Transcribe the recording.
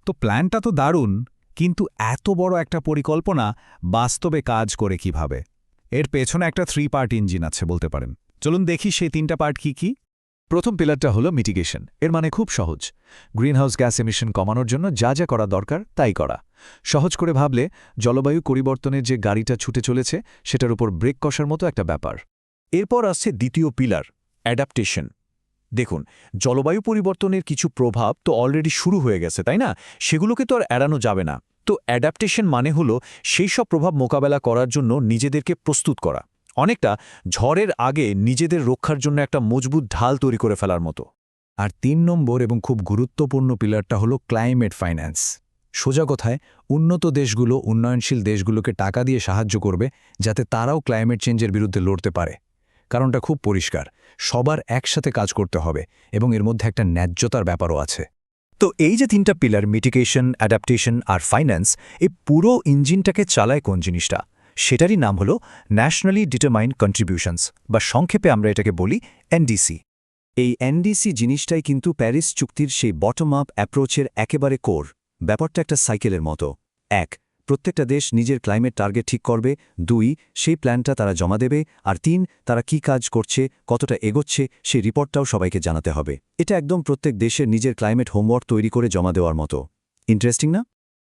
তো প্ল্যানটা তো দারুণ, কিন্তু এত বড় একটা পরিকল্পনা বাস্তবে কাজ করে কিভাবে? এর পেছনে একটা 3 পার্ট ইঞ্জিন আছে বলতে পারেন। চলুন দেখি সেই 3টা পার্ট কি। প্রথম পিলারটা হলো মিটিগেশন। এর মানে খুব সহজ। গ্রিনহাউস গ্যাস এমিশন কমানোর জন্য যা যা করা দরকার তাই করা। সহজ করে ভাবলে জলবায়ু পরিবর্তনের যে গাড়িটা ছুটে চলেছে সেটার উপর ব্রেক কষার মতো একটা ব্যাপার। এরপর আসছে দ্বিতীয় পিলার, অ্যাডাপ্টেশন। দেখুন, জলবায়ু পরিবর্তনের কিছু প্রভাব তো অলরেডি শুরু হয়ে গেছে, তাই না? সেগুলোকে তো আর এড়ানো যাবে না। তো অ্যাডাপ্টেশন মানে হলো সেই সব প্রভাব মোকাবেলা করার জন্য নিজেদেরকে প্রস্তুত করা, অনেকটা ঝড়ের আগে নিজেদের রক্ষার জন্য একটা মজবুত ঢাল তৈরি করে ফেলার মতো। আর ৩ নম্বর এবং খুব গুরুত্বপূর্ণ পিলারটা হলো ক্লাইমেট ফাইন্যান্স। সোজা কথায় উন্নত দেশগুলো উন্নয়নশীল দেশগুলোকে টাকা দিয়ে সাহায্য করবে যাতে তারাও ক্লাইমেট চেঞ্জের বিরুদ্ধে লড়তে পারে। কারণটা খুব পরিষ্কার, সবার একসাথে কাজ করতে হবে এবং এর মধ্যে একটা ন্যায্যতার ব্যাপারও আছে। তো এই যে 3টা পিলার, মিটিগেশন, অ্যাডাপ্টেশন আর ফাইন্যান্স, এই পুরো ইঞ্জিনটাকে চালায় কোন জিনিসটা? সেটারই নাম হলো ন্যাশনালি ডিটারমাইন্ড কন্ট্রিবিউশনস, বা সংক্ষেপে আমরা এটাকে বলি এনডিসি। এই এনডিসি জিনিসটাই কিন্তু প্যারিস চুক্তির সেই বটম আপ অ্যাপ্রোচের একেবারে কোর। ব্যাপারটা একটা সাইকেলের মতো। ১. প্রত্যেকটা দেশ নিজের ক্লাইমেট টার্গেট ঠিক করবে। ২. সেই প্ল্যানটা তারা জমা দেবে। আর ৩. তারা কি কাজ করছে, কতটা এগোচ্ছে, সেই রিপোর্টটাও সবাইকে জানাতে হবে। এটা একদম প্রত্যেক দেশের নিজের ক্লাইমেট হোমওয়ার্ক তৈরি করে জমা দেওয়ার মতো। ইন্টারেস্টিং না?